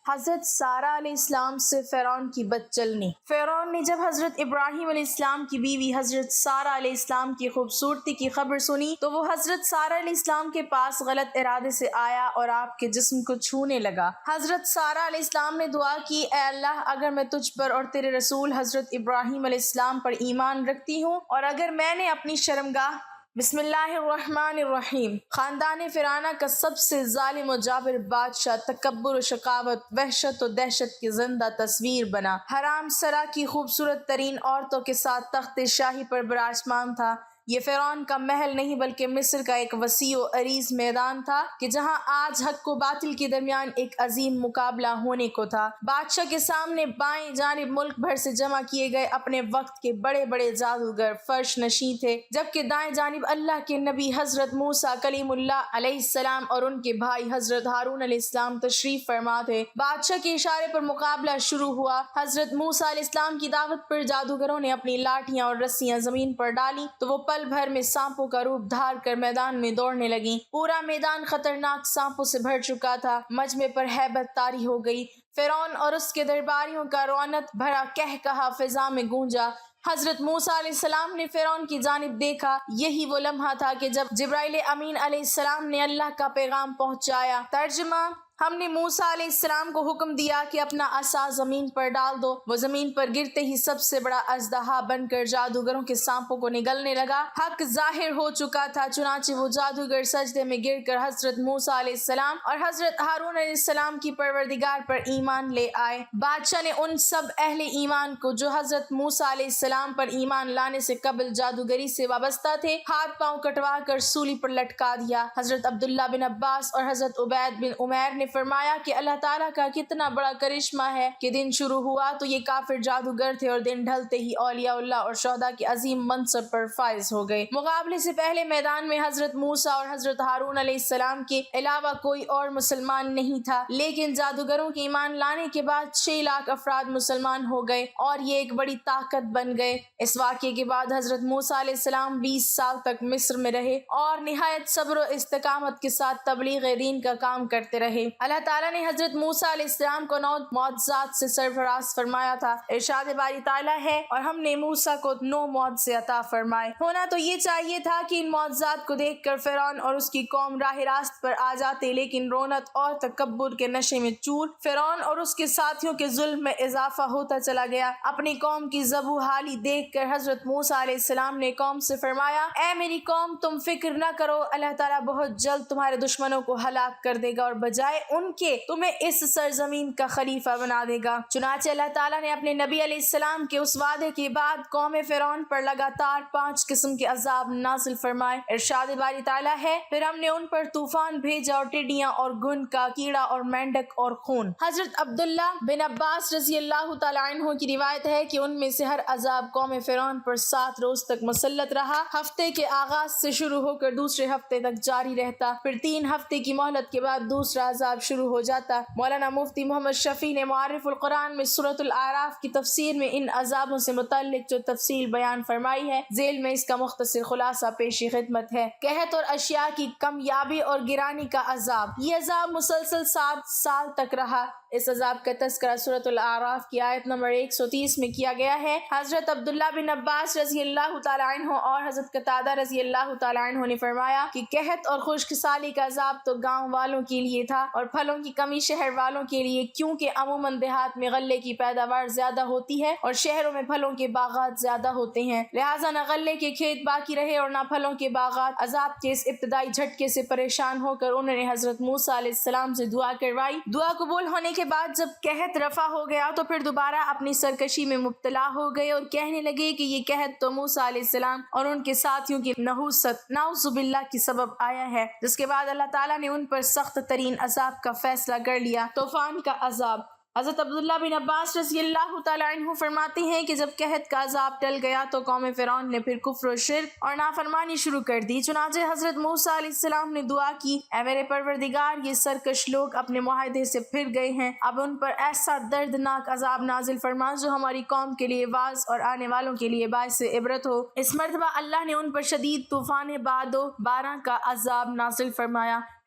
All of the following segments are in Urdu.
حضرت سارہ علیہ السلام سے فرعون کی بد چلنی۔ فرعون نے جب حضرت ابراہیم علیہ السلام کی بیوی حضرت سارہ علیہ السلام کی خوبصورتی کی خبر سنی تو وہ حضرت سارہ علیہ السلام کے پاس غلط ارادے سے آیا اور آپ کے جسم کو چھونے لگا۔ حضرت سارہ علیہ السلام نے دعا کی، اے اللہ، اگر میں تجھ پر اور تیرے رسول حضرت ابراہیم علیہ السلام پر ایمان رکھتی ہوں اور اگر میں نے اپنی شرمگاہ بسم اللہ الرحمن الرحیم خاندان فرعونہ کا سب سے ظالم و جابر بادشاہ تکبر و شقاوت، وحشت و دہشت کی زندہ تصویر بنا، حرام سرا کی خوبصورت ترین عورتوں کے ساتھ تخت شاہی پر براجمان تھا۔ یہ فرعون کا محل نہیں بلکہ مصر کا ایک وسیع و عریض میدان تھا کہ جہاں آج حق و باطل کے درمیان ایک عظیم مقابلہ ہونے کو تھا۔ بادشاہ کے سامنے بائیں جانب ملک بھر سے جمع کیے گئے اپنے وقت کے بڑے بڑے جادوگر فرش نشین تھے، جبکہ دائیں جانب اللہ کے نبی حضرت موسیٰ کلیم اللہ علیہ السلام اور ان کے بھائی حضرت ہارون علیہ السلام تشریف فرما تھے۔ بادشاہ کے اشارے پر مقابلہ شروع ہوا۔ حضرت موسیٰ علیہ السلام کی دعوت پر جادوگروں نے اپنی لاٹھیاں اور رسیاں زمین پر ڈالی تو وہ پل بھر میں سانپوں کا روپ دھار کر میدان میں دوڑنے لگیں۔ پورا میدان خطرناک سانپوں سے بھر چکا تھا، مجمع پر ہیبت طاری ہو گئی۔ فرعون اور اس کے درباریوں کا رونق بھرا قہقہا فضا میں گونجا۔ حضرت موسیٰ علیہ السلام نے فرعون کی جانب دیکھا۔ یہی وہ لمحہ تھا کہ جب جبرائیل امین علیہ السلام نے اللہ کا پیغام پہنچایا۔ ترجمہ: ہم نے موسیٰ علیہ السلام کو حکم دیا کہ اپنا عصا زمین پر ڈال دو۔ وہ زمین پر گرتے ہی سب سے بڑا اژدہا بن کر جادوگروں کے سانپوں کو نگلنے لگا۔ حق ظاہر ہو چکا تھا، چنانچہ وہ جادوگر سجدے میں گر کر حضرت موسیٰ علیہ السلام اور حضرت ہارون علیہ السلام کی پروردگار پر ایمان لے آئے۔ بادشاہ نے ان سب اہل ایمان کو جو حضرت موسیٰ علیہ السلام پر ایمان لانے سے قبل جادوگری سے وابستہ تھے، ہاتھ پاؤں کٹوا کر سولی پر لٹکا دیا۔ حضرت عبداللہ بن عباس اور حضرت عبید بن عمیر نے فرمایا کہ اللہ تعالیٰ کا کتنا بڑا کرشمہ ہے کہ دن شروع ہوا تو یہ کافر جادوگر تھے اور دن ڈھلتے ہی اولیاء اللہ اور شہداء کے عظیم منصب پر فائز ہو گئے۔ مقابلے سے پہلے میدان میں حضرت موسیٰ اور حضرت ہارون علیہ السلام کے علاوہ کوئی اور مسلمان نہیں تھا، لیکن جادوگروں کے ایمان لانے کے بعد 6 لاکھ افراد مسلمان ہو گئے اور یہ ایک بڑی طاقت بن گئے۔ اس واقعے کے بعد حضرت موسیٰ علیہ السلام 20 سال تک مصر میں رہے اور نہایت صبر و استقامت کے ساتھ تبلیغ دین کا کام کرتے رہے۔ اللہ تعالیٰ نے حضرت موسیٰ علیہ السلام کو 9 معجزات سے سرفراز فرمایا تھا۔ ارشاد باری تعالیٰ ہے، اور ہم نے موسیٰ کو 9 معجزے عطا فرمائے۔ ہونا تو یہ چاہیے تھا کہ ان معجزات کو دیکھ کر فرعون اور اس کی قوم راہ راست پر آ جاتے، لیکن رونق اور تکبر کے نشے میں چور فرعون اور اس کے ساتھیوں کے ظلم میں اضافہ ہوتا چلا گیا۔ اپنی قوم کی ذبح حالی دیکھ کر حضرت موسیٰ علیہ السلام نے قوم سے فرمایا، اے میری قوم، تم فکر نہ کرو، اللہ تعالیٰ بہت جلد تمہارے دشمنوں کو ہلاک کر دے گا اور بجائے ان کے تمہیں اس سرزمین کا خلیفہ بنا دے گا۔ چنانچہ اللہ تعالیٰ نے اپنے نبی علیہ السلام کے اس وعدے کے بعد قوم فرعون پر لگاتار 5 قسم کے عذاب نازل فرمائے۔ ارشاد باری تعالیٰ ہے، پھر ہم نے ان پر طوفان بھیجا اور ٹڈیاں اور گھن کا کیڑا اور مینڈک اور خون۔ حضرت عبداللہ بن عباس رضی اللہ تعالیٰ عنہ کی روایت ہے کہ ان میں سے ہر عذاب قوم فرعون پر 7 روز تک مسلط رہا۔ ہفتے کے آغاز سے شروع ہو کر دوسرے ہفتے تک جاری رہتا، پھر 3 ہفتے کی مہلت کے بعد دوسرا عذاب شروع ہو جاتا۔ مولانا مفتی محمد شفیع نے معارف القرآن میں سورۃ الاعراف کی تفسیر میں ان عذابوں سے متعلق جو تفصیل بیان فرمائی ہے، ذیل میں اس کا مختصر خلاصہ پیش خدمت ہے۔ قحط اور اشیاء کی کمیابی اور گرانی کا عذاب۔ یہ عذاب مسلسل 7 سال تک رہا۔ اس عذاب کا تذکرہ سورۃ الاعراف کی آیت نمبر 130 میں کیا گیا ہے۔ حضرت عبداللہ بن عباس رضی اللہ تعالیٰ عنہ اور حضرت قتادہ رضی اللہ تعالیٰ عنہ نے فرمایا کہ قحط اور خشک سالی کا عذاب تو گاؤں والوں کے لیے تھا اور پھلوں کی کمی شہر والوں کے لیے، کیونکہ عموماً دیہات میں غلے کی پیداوار زیادہ ہوتی ہے اور شہروں میں پھلوں کے باغات زیادہ ہوتے ہیں، لہٰذا نہ غلے کے کھیت باقی رہے اور نہ پھلوں کے باغات۔ عذاب کے اس ابتدائی جھٹکے سے پریشان ہو کر انہوں نے حضرت موسیٰ علیہ السلام سے دعا کروائی۔ دعا قبول ہونے کے بعد جب قحط رفع ہو گیا تو پھر دوبارہ اپنی سرکشی میں مبتلا ہو گئے اور کہنے لگے کہ یہ قحط تو موسیٰ علیہ السلام اور ان کے ساتھیوں کی نحوست نعوذ باللہ کی سبب آیا ہے، جس کے بعد اللہ تعالیٰ نے ان پر سخت ترین عذاب کا فیصلہ کر لیا، طوفان کا عذاب۔ حضرت عبداللہ بن عباس رضی اللہ تعالیٰ عنہ فرماتے ہیں کہ جب قحط کا عذاب ٹل گیا تو قوم فرعون نے پھر کفر و شرک اور نافرمانی شروع کر دی۔ چنانچہ حضرت موسیٰ علیہ السلام نے دعا کی، اے میرے پروردگار، یہ سرکش لوگ اپنے معاہدے سے پھر گئے ہیں، اب ان پر ایسا دردناک عذاب نازل فرما جو ہماری قوم کے لیے واعظ اور آنے والوں کے لیے باعث عبرت ہو۔ اس مرتبہ اللہ نے ان پر شدید طوفان باد و باران کا عذاب نازل فرمایا۔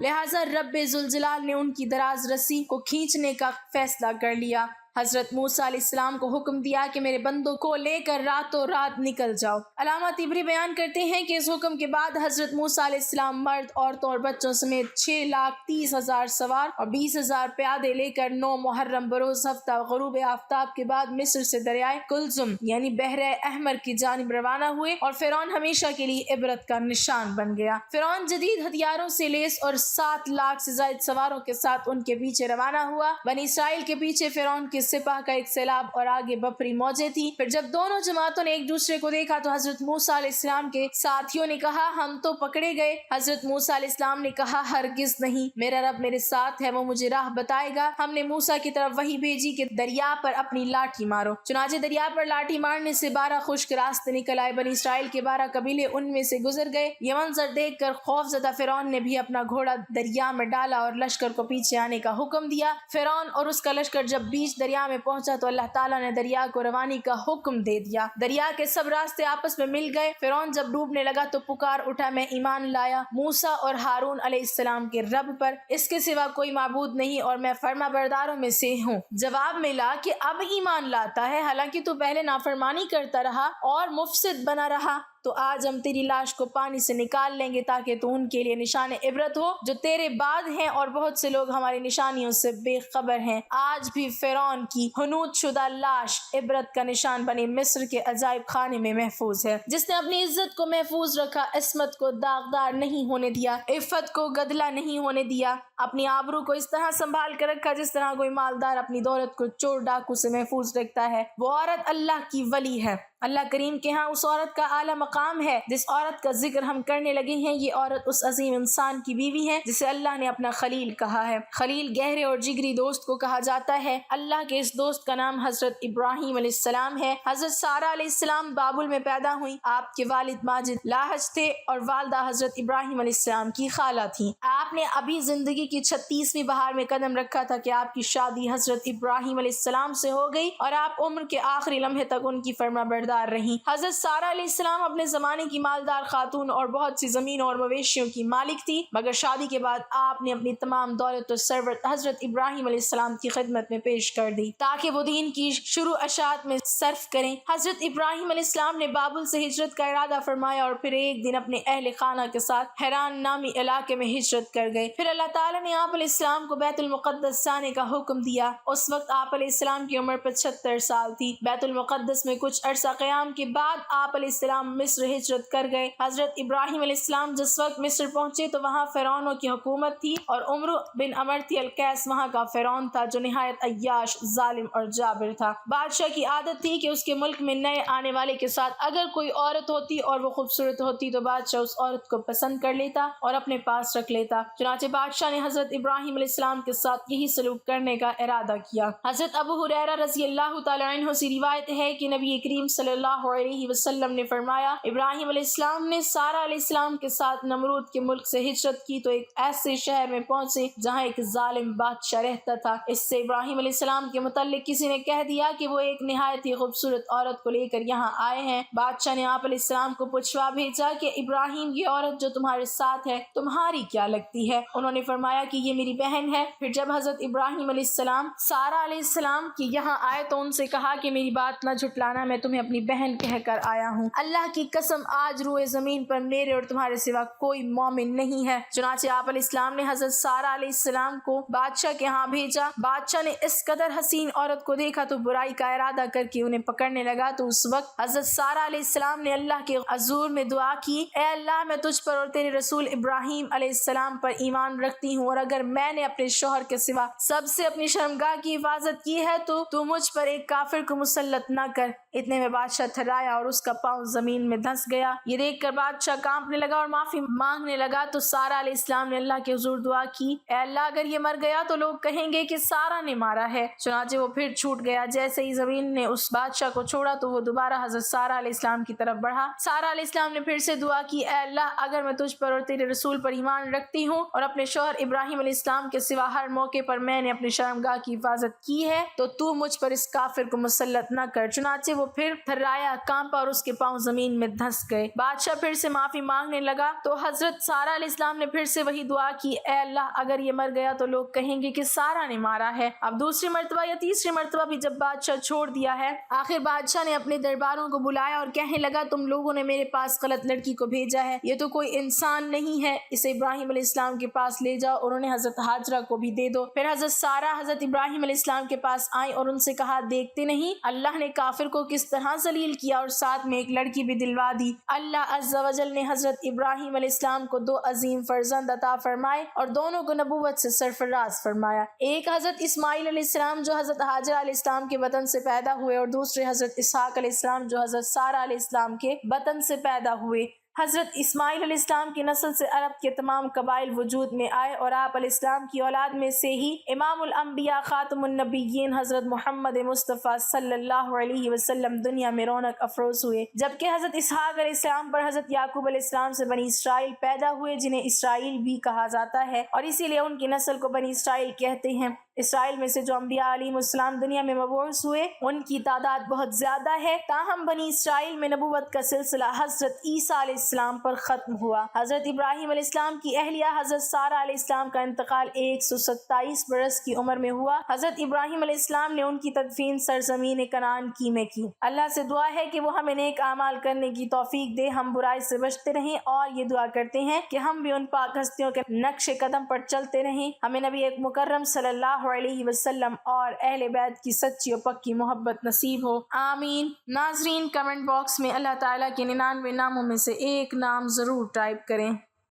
لہٰذا رب ذوالجلال نے ان کی دراز رسی کو کھینچنے کا فیصلہ کر لیا۔ حضرت موسیٰ علیہ السلام کو حکم دیا کہ میرے بندوں کو لے کر راتوں رات نکل جاؤ۔ علامہ طبری بیان کرتے ہیں کہ اس حکم کے بعد حضرت موسیٰ علیہ السلام مرد، عورتوں اور بچوں سمیت 6,30,000 سوار اور 20,000 پیادے لے کر 9 محرم بروز ہفتہ غروب آفتاب کے بعد مصر سے دریائے کلزم یعنی بحر احمر کی جانب روانہ ہوئے، اور فرعون ہمیشہ کے لیے عبرت کا نشان بن گیا۔ فرعون جدید ہتھیاروں سے لیس اور 7 لاکھ سے زائد سواروں کے ساتھ ان کے پیچھے روانہ ہوا۔ بنی اسرائیل کے پیچھے فرعون کے سپاہ کا ایک سیلاب اور آگے بپری موجیں تھی۔ پھر جب دونوں جماعتوں نے ایک دوسرے کو دیکھا تو حضرت موسیٰ علیہ السلام کے ساتھیوں نے کہا ہم تو پکڑے گئے۔ حضرت موسیٰ علیہ السلام نے کہا ہرگز نہیں، میرا رب میرے ساتھ ہے، وہ مجھے راہ بتائے گا۔ ہم نے موسیٰ کی طرف وحی بھیجی کہ دریا پر اپنی لاٹھی مارو، چنانچہ دریا پر لاٹھی مارنے سے 12 خشک راستے نکل آئے۔ بنی اسرائیل کے 12 قبیلے ان میں سے گزر گئے۔ یہ منظر دیکھ کر خوف زدہ فرعون نے بھی اپنا گھوڑا دریا میں ڈالا اور لشکر کو پیچھے آنے کا حکم دیا۔ فرعون اور اس کا لشکر جب بیچ دریا میں پہنچا تو اللہ تعالیٰ نے دریا کو روانی کا حکم دے دیا۔ دریا کے سب راستے آپس میں مل گئے۔ فرعون جب ڈوبنے لگا تو پکار اٹھا میں ایمان لایا موسیٰ اور ہارون علیہ السلام کے رب پر، اس کے سوا کوئی معبود نہیں اور میں فرما برداروں میں سے ہوں۔ جواب ملا کہ اب ایمان لاتا ہے، حالانکہ تو پہلے نافرمانی کرتا رہا اور مفسد بنا رہا، تو آج ہم تیری لاش کو پانی سے نکال لیں گے تاکہ تو ان کے لیے نشان عبرت ہو جو تیرے بعد ہیں، اور بہت سے لوگ ہماری نشانیوں سے بے خبر ہیں۔ آج بھی فرعون کی حنوط شدہ لاش عبرت کا نشان بنی مصر کے عجائب خانے میں محفوظ ہے۔ جس نے اپنی عزت کو محفوظ رکھا، عصمت کو داغدار نہیں ہونے دیا، عفت کو گدلا نہیں ہونے دیا، اپنی آبرو کو اس طرح سنبھال کر رکھا جس طرح کوئی مالدار اپنی دولت کو چور ڈاکو سے محفوظ رکھتا ہے، وہ عورت اللہ کی ولی ہے۔ اللہ کریم کے ہاں اس عورت کا اعلیٰ مقام ہے۔ جس عورت کا ذکر ہم کرنے لگے ہیں، یہ عورت اس عظیم انسان کی بیوی ہے جسے اللہ نے اپنا خلیل کہا ہے۔ خلیل گہرے اور جگری دوست کو کہا جاتا ہے۔ اللہ کے اس دوست کا نام حضرت ابراہیم علیہ السلام ہے۔ حضرت سارہ علیہ السلام بابل میں پیدا ہوئی۔ آپ کے والد ماجد لاحج تھے اور والدہ حضرت ابراہیم علیہ السلام کی خالہ تھیں۔ آپ نے ابھی زندگی کی 36ویں بہار میں قدم رکھا تھا کہ آپ کی شادی حضرت ابراہیم علیہ السلام سے ہو گئی اور آپ عمر کے آخری لمحے تک ان کی فرما بردار رہیں۔ حضرت سارہ علیہ السلام اپنے زمانے کی مالدار خاتون اور بہت سی زمین اور مویشیوں کی مالک تھی، مگر شادی کے بعد آپ نے اپنی تمام دولت و ثروت حضرت ابراہیم علیہ السلام کی خدمت میں پیش کر دی تاکہ وہ دین کی شروع اشاعت میں صرف کریں۔ حضرت ابراہیم علیہ السلام نے بابل سے ہجرت کا ارادہ فرمایا اور پھر ایک دن اپنے اہل خانہ کے ساتھ حران نامی علاقے میں ہجرت کر گئے۔ پھر اللہ تعالیٰ نے آپ علیہ السلام کو بیت المقدس جانے کا حکم دیا۔ اس وقت آپ علیہ السلام کی عمر 75 سال تھی۔ بیت المقدس میں کچھ عرصہ قیام کے بعد آپ علیہ السلام مصر ہجرت کر گئے۔ حضرت ابراہیم علیہ السلام جس وقت مصر پہنچے تو وہاں فرعونوں کی حکومت تھی اور عمرو بن امرتی القیس وہاں کا فرعون تھا جو نہایت عیاش، ظالم اور جابر تھا۔ بادشاہ کی عادت تھی کہ اس کے ملک میں نئے آنے والے کے ساتھ اگر کوئی عورت ہوتی اور وہ خوبصورت ہوتی تو بادشاہ اس عورت کو پسند کر لیتا اور اپنے پاس رکھ لیتا۔ چنانچہ بادشاہ نے حضرت ابراہیم علیہ السلام کے ساتھ یہی سلوک کرنے کا ارادہ کیا۔ حضرت ابو ہریرہ رضی اللہ تعالی عنہ سے روایت ہے کہ نبی کریم صلی اللہ علیہ وسلم نے فرمایا، ابراہیم علیہ السلام نے سارہ علیہ السلام کے ساتھ نمرود کے ملک سے ہجرت کی تو ایک ایسے شہر میں پہنچے جہاں ایک ظالم بادشاہ رہتا تھا۔ اس سے ابراہیم علیہ السلام کے متعلق کسی نے کہہ دیا کہ وہ ایک نہایت ہی خوبصورت عورت کو لے کر یہاں آئے ہیں۔ بادشاہ نے آپ علیہ السلام کو پوچھوا بھیجا کہ ابراہیم، یہ عورت جو تمہارے ساتھ ہے تمہاری کیا لگتی ہے؟ انہوں نے فرمایا کہ یہ میری بہن ہے۔ پھر جب حضرت ابراہیم علیہ السلام سارہ علیہ السلام کی یہاں آئے تو ان سے کہا کہ میری بات نہ جھٹلانا، میں تمہیں اپنی بہن کہہ کر آیا ہوں۔ اللہ کی قسم آج روئے زمین پر میرے اور تمہارے سوا کوئی مومن نہیں ہے۔ چنانچہ آپ علیہ السلام نے حضرت سارہ علیہ السلام کو بادشاہ کے ہاں بھیجا۔ بادشاہ نے اس قدر حسین عورت کو دیکھا تو برائی کا ارادہ کر کے انہیں پکڑنے لگا، تو اس وقت حضرت سارہ علیہ السلام نے اللہ کے حضور میں دعا کی، اے اللہ، میں تجھ پر اور تیرے رسول ابراہیم علیہ السلام پر ایمان رکھتی ہوں، اور اگر میں نے اپنے شوہر کے سوا سب سے اپنی شرمگاہ کی حفاظت کی ہے تو مجھ پر ایک کافر کو مسلط نہ کر۔ اتنے میں بادشاہ تھرایا اور اس کا پاؤں زمین میں دھنس گیا۔ یہ دیکھ کر بادشاہ کانپنے لگا اور معافی مانگنے لگا تو سارہ علیہ السلام نے اللہ کے حضور دعا کی، اے اللہ، اگر یہ مر گیا تو لوگ کہیں گے کہ سارہ نے مارا ہے۔ چنانچہ وہ پھر چھوٹ گیا۔ جیسے ہی زمین نے اس بادشاہ کو چھوڑا تو وہ دوبارہ حضرت سارہ علیہ السلام کی طرف بڑھا۔ سارہ علیہ السلام نے پھر سے دعا کی، اے اللہ، اگر میں تجھ پر اور تیرے رسول پر ایمان رکھتی ہوں اور اپنے شوہر ابراہیم علیہ السلام کے سوا ہر موقع پر میں نے اپنی شرمگاہ کی حفاظت کی ہے تو مجھ پر اس کافر کو مسلط نہ کر۔ چنانچہ وہ پھر تھرایا، کانپا اور اس کے پاؤں زمین میں دھس گئے۔ بادشاہ پھر سے معافی مانگنے لگا تو حضرت سارہ علیہ السلام نے پھر سے وہی دعا کی، اے اللہ اگر یہ مر گیا تو لوگ کہیں گے کہ سارہ نے مارا ہے۔ اب دوسری مرتبہ یا تیسری مرتبہ بھی جب بادشاہ چھوڑ دیا ہے، آخر بادشاہ نے اپنے درباروں کو بلایا اور کہنے لگا تم لوگوں نے میرے پاس غلط لڑکی کو بھیجا ہے، یہ تو کوئی انسان نہیں ہے، اسے ابراہیم علیہ السلام کے پاس لے جاؤ اور انہیں حضرت ہاجرہ کو بھی دے دو۔ پھر حضرت سارہ حضرت ابراہیم علیہ السلام کے پاس آئیں اور ان سے کہا دیکھتے نہیں اللہ نے کافر کو کس طرح ذلیل کیا اور ساتھ میں ایک لڑکی بھی دلوا دی۔ اللہ عز و جل نے حضرت ابراہیم علیہ السلام کو 2 عظیم فرزند عطا فرمائے اور دونوں کو نبوت سے سرفراز فرمایا۔ ایک حضرت اسماعیل علیہ السلام جو حضرت ہاجرہ علیہ السلام کے بطن سے پیدا ہوئے اور دوسرے حضرت اسحاق علیہ السلام جو حضرت سارہ علیہ السلام کے بطن سے پیدا ہوئے۔ حضرت اسماعیل علیہ السلام کی نسل سے عرب کے تمام قبائل وجود میں آئے اور آپ علیہ السلام کی اولاد میں سے ہی امام الانبیاء خاتم النبیین حضرت محمد مصطفیٰ صلی اللہ علیہ وسلم دنیا میں رونق افروز ہوئے، جبکہ حضرت اسحاق علیہ السلام پر حضرت یعقوب علیہ السلام سے بنی اسرائیل پیدا ہوئے جنہیں اسرائیل بھی کہا جاتا ہے اور اسی لیے ان کی نسل کو بنی اسرائیل کہتے ہیں۔ اسرائیل میں سے جو انبیاء علیہ السلام دنیا میں مبعوث ہوئے ان کی تعداد بہت زیادہ ہے، تاہم بنی اسرائیل میں نبوت کا سلسلہ حضرت عیسیٰ علیہ السلام پر ختم ہوا۔ حضرت ابراہیم علیہ السلام کی اہلیہ حضرت سارہ علیہ السلام کا انتقال 127 برس کی عمر میں ہوا۔ حضرت ابراہیم علیہ السلام نے ان کی تدفین سرزمین کنعان کی میں کی۔ اللہ سے دعا ہے کہ وہ ہمیں نیک اعمال کرنے کی توفیق دے، ہم برائی سے بچتے رہیں اور یہ دعا کرتے ہیں کہ ہم بھی ان پاک ہستیوں کے نقش قدم پر چلتے رہیں، ہمیں نبی ایک مکرم صلی اللہ علیہ وسلم اور اہل بیت کی سچی اور پکی محبت نصیب ہو، آمین۔ ناظرین کمنٹ باکس میں اللہ تعالیٰ کے 99 ناموں میں سے ایک نام ضرور ٹائپ کریں۔